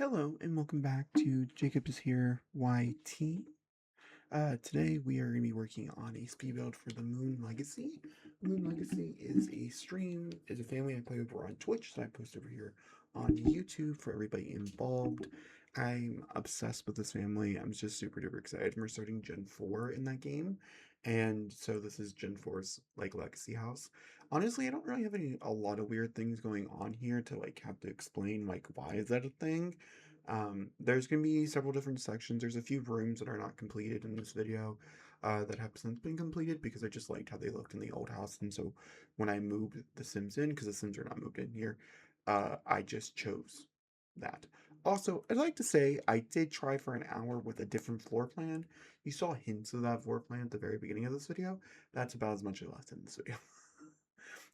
Hello and welcome back to Jacob is here YT. Today we are going to be working on a speed build for the Moon Legacy. Moon Legacy is a family I play over on Twitch that I post over here on YouTube for everybody involved. I'm obsessed with this family. I'm just super duper excited. We're starting Gen 4 in that game. And so this is Gen 4's like legacy house. Honestly, I don't really have a lot of weird things going on here to like have to explain like why is that a thing. There's going to be several different sections. There's a few rooms that are not completed in this video that have since been completed because I just liked how they looked in the old house. And so when I moved the Sims in, because the Sims are not moved in here, I just chose that. Also, I'd like to say I did try for an hour with a different floor plan. You saw hints of that floor plan at the very beginning of this video. That's about as much as I left in this video.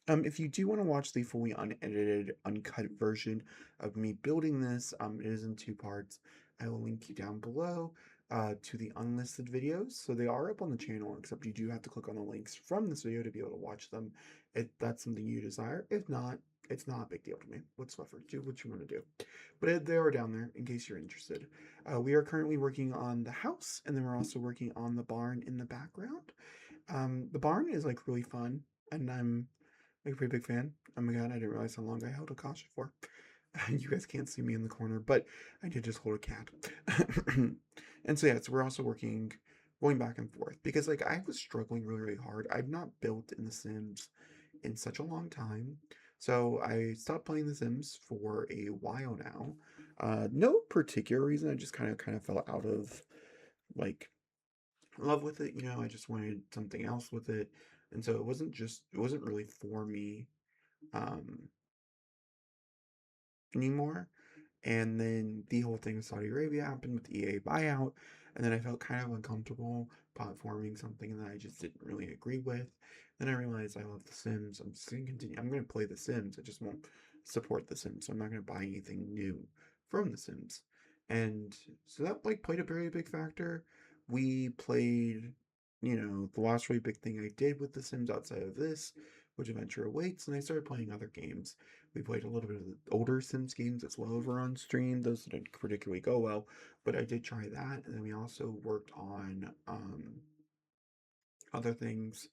If you do want to watch the fully unedited, uncut version of me building this, it is in two parts. I will link you down below to the unlisted videos. So they are up on the channel, except you do have to click on the links from this video to be able to watch them if that's something you desire. If not, it's not a big deal to me whatsoever. Do what you want to do. But they are down there in case you're interested. We are currently working on the house, and then we're also working on the barn in the background. The barn is like really fun, and I'm like a pretty big fan. Oh my god, I didn't realize how long I held a caution for. You guys can't see me in the corner, but I did just hold a cat. And so yeah, so we're also going back and forth because like I was struggling really, really hard. I've not built in The Sims in such a long time. So I stopped playing The Sims for a while now. No particular reason. I just kind of fell out of like love with it. I just wanted something else with it. And so it wasn't really for me um, anymore. And then the whole thing with Saudi Arabia happened with the EA buyout, and then I felt kind of uncomfortable platforming something that I just didn't really agree with. Then I realized I love The Sims. I'm just gonna continue. I'm gonna play The Sims. I just won't support The Sims. So I'm not gonna buy anything new from The Sims. And so that like played a very big factor. We played, the last really big thing I did with The Sims outside of this, which Adventure Awaits, and I started playing other games. We played a little bit of the older Sims games as well over on stream. Those didn't particularly go well, but I did try that. And then we also worked on other things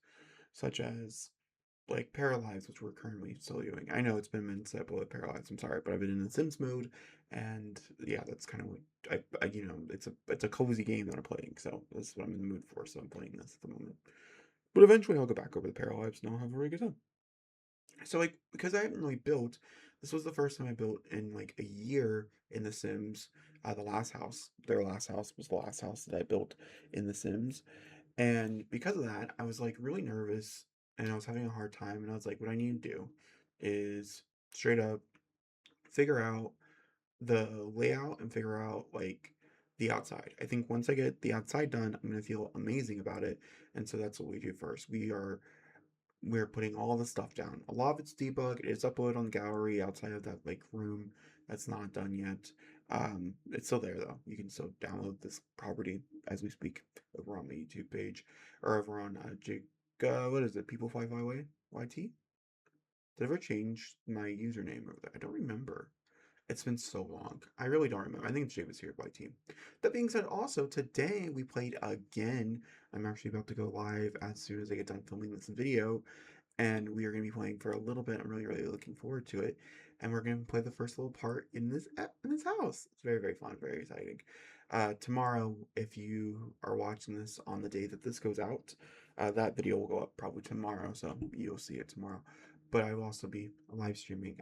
such as like Paralyzed, which we're currently still doing. I know it's been minutes since I played Paralyzed. I'm sorry, but I've been in the Sims mode, and yeah, that's kind of what it's a cozy game that I'm playing. So that's what I'm in the mood for. So I'm playing this at the moment. But eventually I'll go back over the Paralyzed and I'll have a really good time. So like because I haven't really built, this was the first time I built in like a year in The Sims. Their last house was the last house that I built in The Sims. And because of that, I was like really nervous and I was having a hard time. And I was like, what I need to do is straight up figure out the layout and figure out like the outside. I think once I get the outside done, I'm gonna feel amazing about it. And so that's what we do first. We're putting all the stuff down. A lot of it's debug. It is uploaded on the gallery outside of that like room that's not done yet. It's still there though. You can still download this property as we speak over on the YouTube page or over on what is it? People Fly Flyway YT. Did I ever change my username over there? I don't remember. It's been so long. I really don't remember. I think it's James here by team. That being said, also today we played again. I'm actually about to go live as soon as I get done filming this video, and we are going to be playing for a little bit. I'm really, really looking forward to it, and we're going to play the first little part in this house. It's very, very fun, very exciting. Tomorrow, if you are watching this on the day that this goes out, that video will go up probably tomorrow, so you'll see it tomorrow. But I will also be live streaming.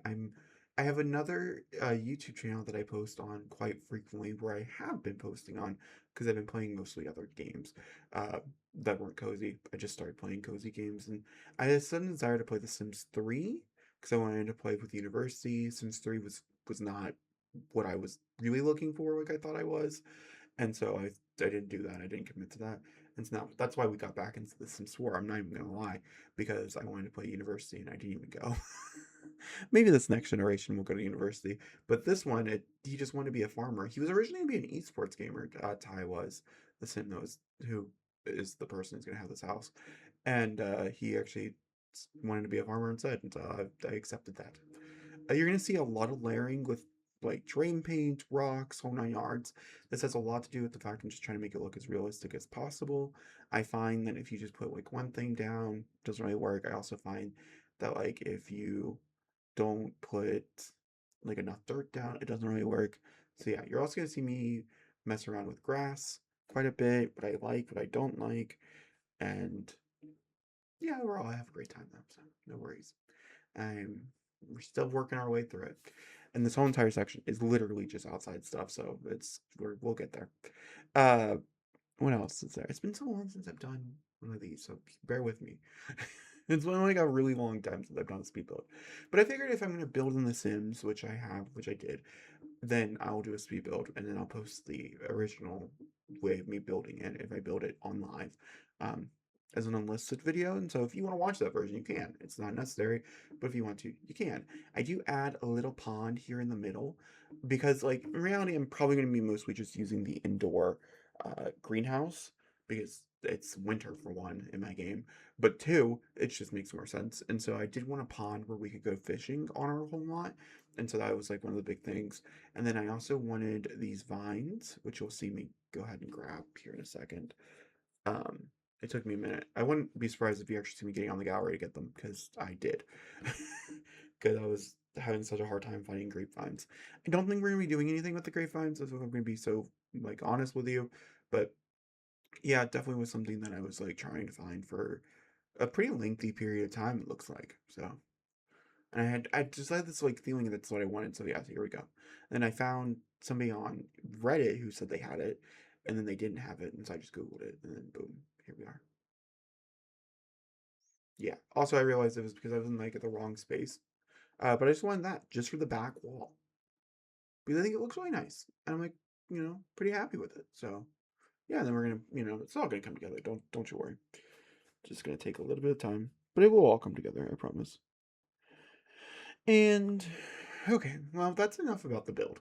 I have another YouTube channel that I post on quite frequently, where I have been posting on because I've been playing mostly other games that weren't cozy. I just started playing cozy games, and I had a sudden desire to play The Sims 3 because I wanted to play with university. Sims 3 was not what I was really looking for, like I thought I was, and so I didn't do that. I didn't commit to that, and so now that's why we got back into The Sims 4. I'm not even gonna lie, because I wanted to play university and I didn't even go. Maybe this next generation will go to university, but this one, he just wanted to be a farmer. He was originally going to be an esports gamer. Ty was the sim knows who is the person who's going to have this house, and he actually wanted to be a farmer instead, and so I accepted that. You're going to see a lot of layering with like drain paint, rocks, whole nine yards. This has a lot to do with the fact I'm just trying to make it look as realistic as possible. I find that if you just put like one thing down, it doesn't really work. I also find that like if you don't put like enough dirt down, it doesn't really work. So yeah, you're also gonna see me mess around with grass quite a bit, what I like, what I don't like, and yeah, overall I have a great time though, so no worries. I'm We're still working our way through it. And this whole entire section is literally just outside stuff, so we'll get there. Uh what else is there? It's been so long since I've done one of these, so bear with me. It's been like a really long time since I've done a speed build. But I figured if I'm gonna build in The Sims, which I did, then I'll do a speed build and then I'll post the original way of me building it if I build it on live um, as an unlisted video. And so if you want to watch that version, you can. It's not necessary, but if you want to, you can. I do add a little pond here in the middle because, like, in reality, I'm probably going to be mostly just using the indoor greenhouse because it's winter for one in my game, but two, it just makes more sense. And so I did want a pond where we could go fishing on our home lot. And so that was like one of the big things. And then I also wanted these vines, which you'll see me go ahead and grab here in a second. Um, it took me a minute. I wouldn't be surprised if you actually see me getting on the gallery to get them, because I did. Because I was having such a hard time finding grapevines. I don't think we're gonna be doing anything with the grapevines, if I'm gonna be so like honest with you. But yeah, it definitely was something that I was like trying to find for a pretty lengthy period of time, it looks like. So and I just had this like feeling that's what I wanted. So yeah, so here we go. And I found somebody on Reddit who said they had it, and then they didn't have it, and so I just Googled it, and then boom, here we are. Yeah. Also, I realized it was because I was in like at the wrong space. But I just wanted that just for the back wall because I think it looks really nice, and I'm like, pretty happy with it. So yeah, then we're gonna, it's all gonna come together. Don't you worry. Just gonna take a little bit of time, but it will all come together. I promise. And okay, well, that's enough about the build.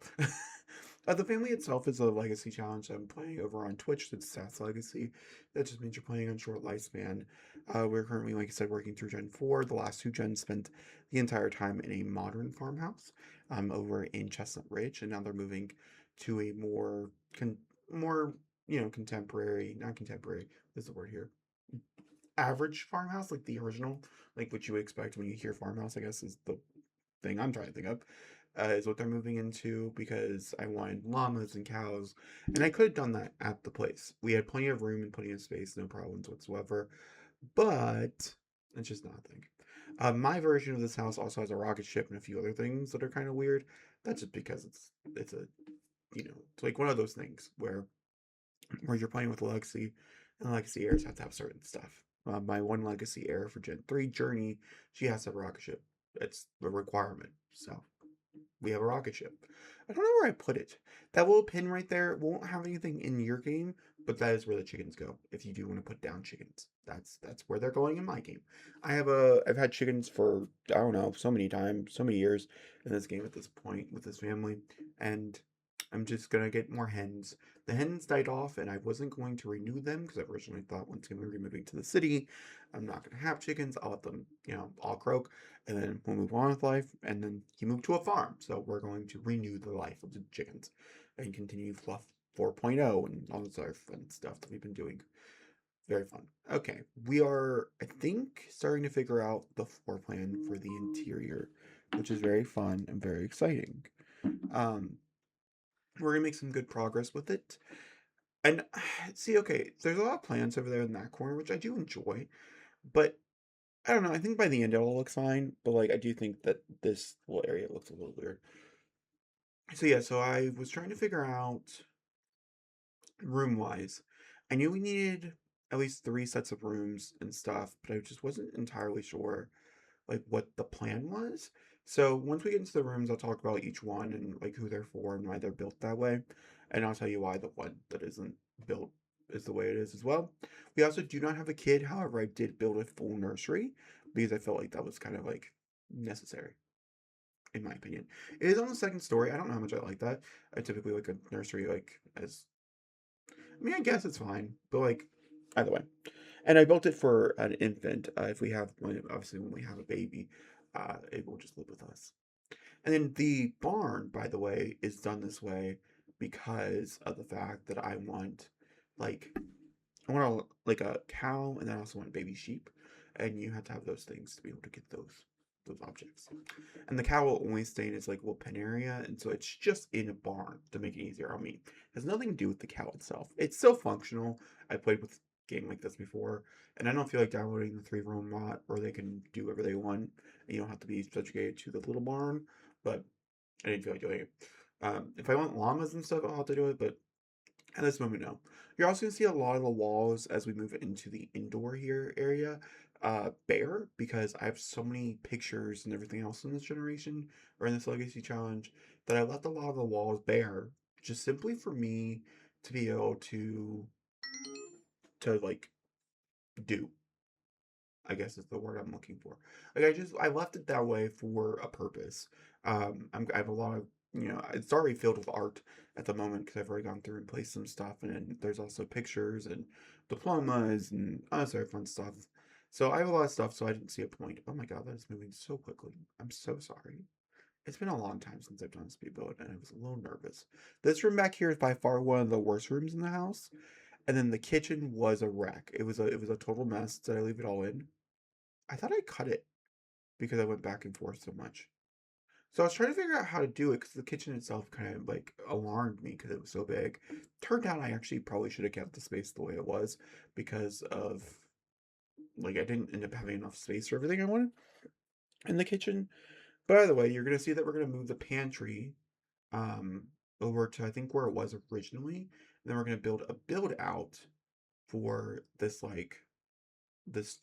The family itself is a legacy challenge I'm playing over on Twitch. It's Stats Legacy. That just means you're playing on short lifespan. We're currently, like I said, working through Gen 4. The last two gens spent the entire time in a modern farmhouse over in Chestnut Ridge, and now they're moving to a more, contemporary, not contemporary, what's the word here? Average farmhouse, like the original, like what you would expect when you hear farmhouse, I guess is the thing I'm trying to think of, is what they're moving into because I wanted llamas and cows, and I could have done that at the place. We had plenty of room and plenty of space, no problems whatsoever, but it's just not a thing. My version of this house also has a rocket ship and a few other things that are kind of weird. That's just because it's a it's like one of those things where you're playing with Legacy, and Legacy heirs have to have certain stuff. My one Legacy heir for Gen 3 Journey, she has to have a rocket ship. It's a requirement. So we have a rocket ship. I don't know where I put it. That little pin right there won't have anything in your game, but that is where the chickens go. If you do want to put down chickens, that's where they're going in my game. I've had chickens for I don't know so many times, so many years in this game at this point with this family, and I'm just gonna get more hens. The hens died off, and I wasn't going to renew them because I originally thought once we were moving to the city, I'm not gonna have chickens. I'll let them, all croak, and then we'll move on with life. And then he moved to a farm, so we're going to renew the life of the chickens and continue Fluff 4.0 and all this other fun stuff that we've been doing. Very fun. Okay, we are, I think, starting to figure out the floor plan for the interior, which is very fun and very exciting. Um, we're gonna make some good progress with it. And see, okay, there's a lot of plants over there in that corner, which I do enjoy, but I don't know. I think by the end it all looks fine, but like I do think that this little area looks a little weird. So yeah, so I was trying to figure out room wise. I knew we needed at least three sets of rooms and stuff, but I just wasn't entirely sure like what the plan was. So once we get into the rooms, I'll talk about each one and like who they're for and why they're built that way. And I'll tell you why the one that isn't built is the way it is as well. We also do not have a kid, however, I did build a full nursery because I felt like that was kind of like necessary, in my opinion. It is on the second story. I don't know how much I like that. I typically like a nursery like as I mean I guess it's fine, but like either way. And I built it for an infant. If we have, obviously, when we have a baby, it will just live with us. And then the barn, by the way, is done this way because of the fact that like, I want like a cow, and then I also want baby sheep, and you have to have those things to be able to get those objects. And the cow will only stay in its like little pen area, and so it's just in a barn to make it easier on me. It has nothing to do with the cow itself. It's still functional. I played with a game like this before, and I don't feel like downloading the 3-room mod where they can do whatever they want, and you don't have to be subjugated to the little barn. But I didn't feel like doing it. If I want llamas and stuff, I'll have to do it, but at this moment, no. You're also gonna see a lot of the walls as we move into the indoor here area bare because I have so many pictures and everything else in this generation or in this legacy challenge that I left a lot of the walls bare just simply for me to be able to like do. I guess is the word I'm looking for. Like I left it that way for a purpose. I have a lot of it's already filled with art at the moment because I've already gone through and placed some stuff, and then there's also pictures and diplomas and other fun stuff. So I have a lot of stuff, so I didn't see a point. Oh my god, that is moving so quickly. I'm so sorry. It's been a long time since I've done a speed build, and I was a little nervous. This room back here is by far one of the worst rooms in the house, and then the kitchen was a wreck. It was a total mess. Did I leave it all in? I thought I cut it because I went back and forth so much. So I was trying to figure out how to do it because the kitchen itself kind of like alarmed me because it was so big. Turned out I actually probably should have kept the space the way it was because of like I didn't end up having enough space for everything I wanted in the kitchen. But either way, you're gonna see that we're gonna move the pantry um over to I think where it was originally. And then we're gonna build a build out for this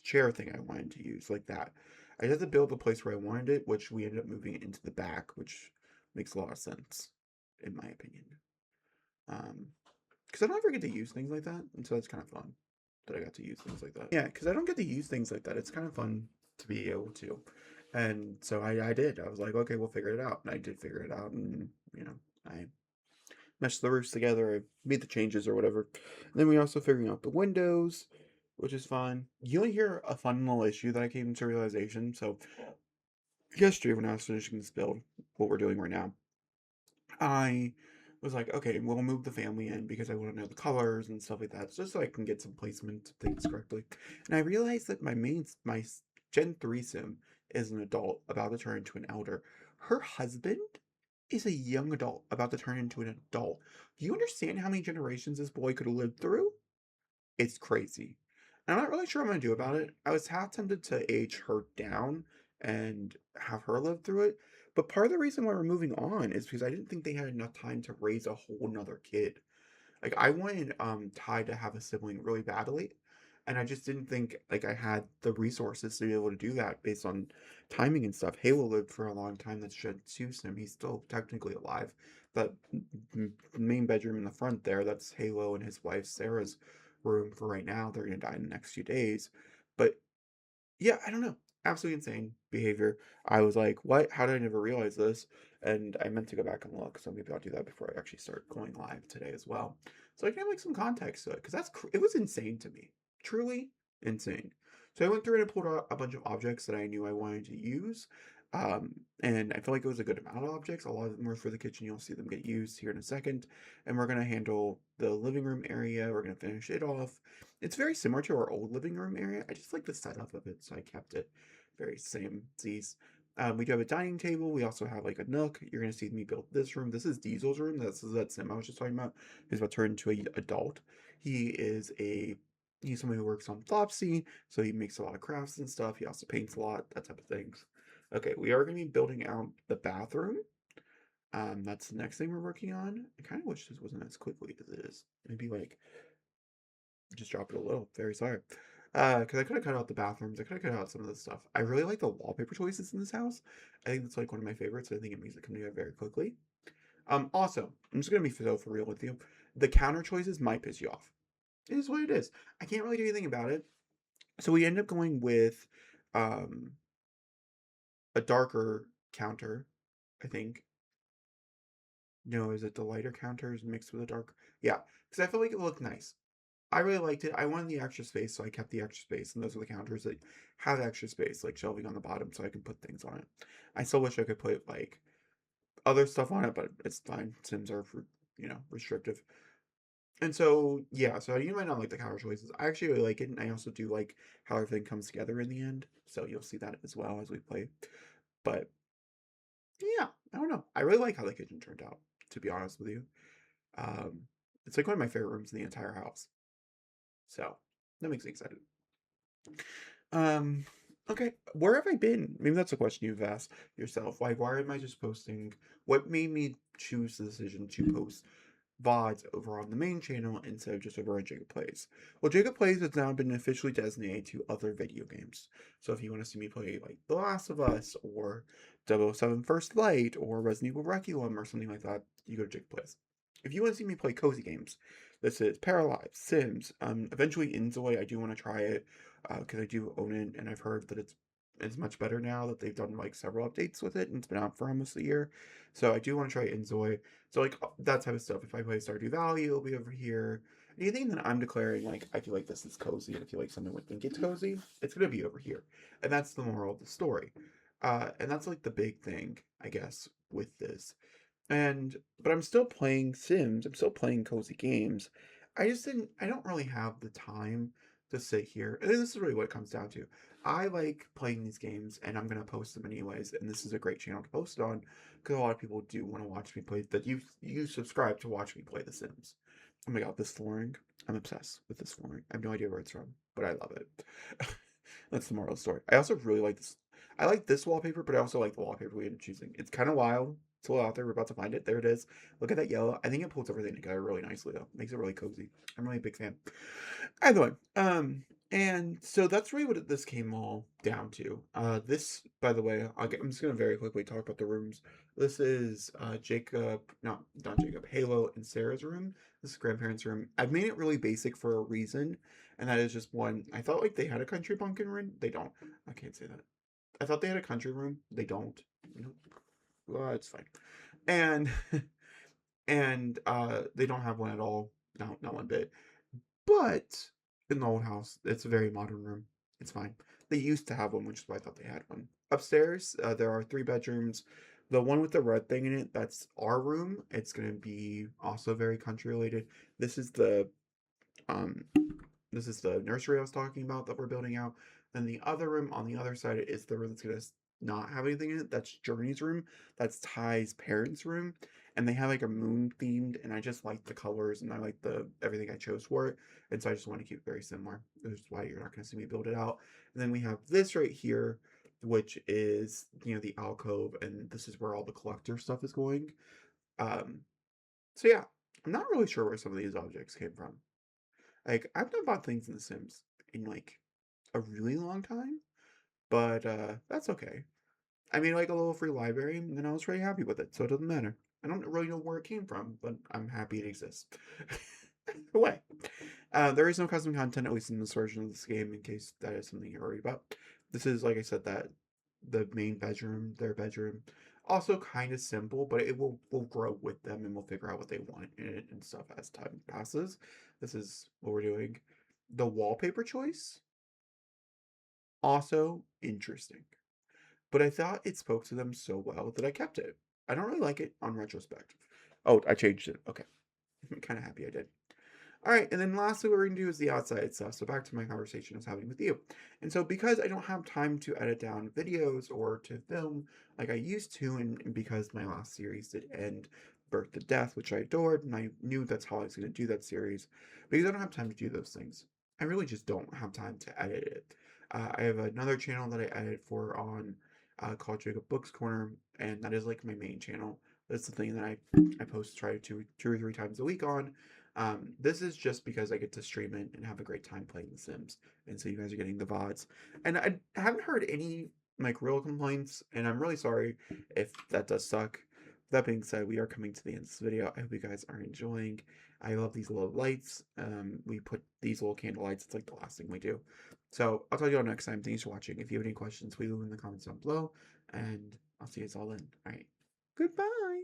chair thing I wanted to use, like that. I had to build the place where I wanted it, which we ended up moving it into the back, which makes a lot of sense, in my opinion. Because I don't ever get to use things like that, and so it's kind of fun that I got to use things like that. Yeah, because I don't get to use things like that. It's kind of fun to be able to. And so I did. I was like, okay, we'll figure it out. And I did figure it out, and, I meshed the roofs together, I made the changes or whatever. And then we also figuring out the windows, which is fun. You'll hear a fun little issue that I came to realization. So yesterday when I was finishing this build, what we're doing right now, I was like, okay, we'll move the family in because I want to know the colors and stuff like that, just so I can get some placement of things correctly. And I realized that my Gen 3 sim is an adult about to turn into an elder. Her husband is a young adult about to turn into an adult. Do you understand how many generations this boy could have lived through? It's crazy. And I'm not really sure what I'm gonna do about it. I was half tempted to age her down and have her live through it. But part of the reason why we're moving on is because I didn't think they had enough time to raise a whole nother kid. Like I wanted Ty to have a sibling really badly, and I just didn't think like I had the resources to be able to do that based on timing and stuff. Halo lived for a long time. That's Shed Him. He's still technically alive. That main bedroom in the front there, that's Halo and his wife Sarah's room for right now. They're gonna die in the next few days. But yeah, I don't know. Absolutely insane behavior. I was like, what? How did I never realize this? And I meant to go back and look, so maybe I'll do that before I actually start going live today as well. So I can have like some context to it, because it was insane to me. Truly insane. So I went through and I pulled out a bunch of objects that I knew I wanted to use. And I feel like it was a good amount of objects. A lot of them were for the kitchen. You'll see them get used here in a second. And we're going to handle the living room area. We're going to finish it off. It's very similar to our old living room area. I just like the setup of it, so I kept it very same Z's. We do have a dining table. We also have like a nook. You're gonna see me build this room. This is Diesel's room. This is that sim I was just talking about. He's about to turn into an adult. He is he's someone who works on Flopsy, so he makes a lot of crafts and stuff. He also paints a lot, that type of things. Okay, we are gonna be building out the bathroom. That's the next thing we're working on. I kind of wish this wasn't as quickly as it is. Maybe like just drop it a little. Very sorry. Because I could have cut out the bathrooms. I could have cut out some of this stuff. I really like the wallpaper choices in this house. I think it's like one of my favorites. I think it makes it come together very quickly. Also, I'm just gonna be so for real with you. The counter choices might piss you off. It is what it is. I can't really do anything about it. So we end up going with um a darker counter, I think. No, is it the lighter counters mixed with a dark? Yeah, because I feel like it looked nice. I really liked it. I wanted the extra space, so I kept the extra space. And those are the counters that have extra space, like shelving on the bottom, so I can put things on it. I still wish I could put like other stuff on it, but it's fine. Sims are for, restrictive. And so, yeah, so you might not like the color choices. I actually really like it, and I also do like how everything comes together in the end. So you'll see that as well as we play. But yeah, I don't know. I really like how the kitchen turned out, to be honest with you. Um, it's like one of my favorite rooms in the entire house. So that makes me excited. Um, okay, where have I been? Maybe that's a question you've asked yourself. Like, why am I just posting? What made me choose the decision to post VODs over on the main channel instead of just over on Jacob Plays? Well, Jacob Plays has now been officially designated to other video games. So if you want to see me play like The Last of Us or 007 First Light or Resident Evil Requiem or something like that, you go to Jacob Plays. If you want to see me play cozy games, this is Paralyzed, Sims, eventually Inzoy. I do want to try it because I do own it, and I've heard that it's much better now that they've done like several updates with it, and it's been out for almost a year. So I do want to try Inzoy. So like that type of stuff. If I play Stardew Valley, it'll be over here. Anything that I'm declaring like I feel like this is cozy, and I feel like someone would think it's cozy, it's gonna be over here, and that's the moral of the story. And that's like the big thing, I guess, with this. But I'm still playing Sims. I'm still playing cozy games. I don't really have the time to sit here. And this is really what it comes down to. I like playing these games and I'm gonna post them anyways, and this is a great channel to post it on because a lot of people do want to watch me play that you subscribe to watch me play The Sims. Oh my god, this flooring. I'm obsessed with this flooring. I have no idea where it's from, but I love it. That's the moral of the story. I also really like this. I like this wallpaper, but I also like the wallpaper we ended up choosing. It's kind of wild. It's a little out there. We're about to find it. There it is. Look at that yellow. I think it pulls everything together really nicely, though. Makes it really cozy. I'm really a big fan. Either way, and so that's really what this came all down to. This, by the way, I'm just gonna very quickly talk about the rooms. This is Jacob, no, not Jacob, Halo and Sarah's room. This is grandparents' room. I've made it really basic for a reason, and that is just one. I thought like they had a country pumpkin room. They don't. I can't say that. I thought they had a country room. They don't. Nope. Well, it's fine. And they don't have one at all. No, not one bit. But in the old house, it's a very modern room. It's fine. They used to have one, which is why I thought they had one. Upstairs, there are three bedrooms. The one with the red thing in it, that's our room. It's gonna be also very country related. This is the um this is the nursery I was talking about that we're building out. Then the other room on the other side is the room that's gonna not have anything in it. That's Journey's room. That's Ty's parents' room. And they have like a moon themed, and I just like the colors and I like the everything I chose for it. And so I just want to keep it very similar. Which is why you're not gonna see me build it out. And then we have this right here, which is the alcove, and this is where all the collector stuff is going. Um, so yeah, I'm not really sure where some of these objects came from. Like, I've not bought things in The Sims in like a really long time, but that's okay. I mean, like a little free library, and then I was really happy with it, so it doesn't matter. I don't really know where it came from, but I'm happy it exists. Away. There is no custom content, at least in this version of this game, in case that is something you're worried about. This is, like I said, that the main bedroom, their bedroom. Also kind of simple, but it will grow with them and we'll figure out what they want in it and stuff as time passes. This is what we're doing. The wallpaper choice, also interesting. But I thought it spoke to them so well that I kept it. I don't really like it on retrospect. Oh, I changed it. Okay. I'm kind of happy I did. All right, and then lastly, what we're gonna do is the outside stuff. So back to my conversation I was having with you. And so because I don't have time to edit down videos or to film like I used to, and because my last series did end Birth to Death, which I adored, and I knew that's how I was gonna do that series, because I don't have time to do those things. I really just don't have time to edit it. I have another channel that I edit for on called Jacob Books Corner, and that is like my main channel. That's the thing that I post try two or three times a week on. This is just because I get to stream it and have a great time playing The Sims, and so you guys are getting the VODs. And I haven't heard any like real complaints, and I'm really sorry if that does suck. That being said, we are coming to the end of this video. I hope you guys are enjoying. I love these little lights. We put these little candle lights. It's like the last thing we do. So I'll talk to you all next time. Thanks for watching. If you have any questions, leave them in the comments down below, and I'll see you all then. All right. Goodbye.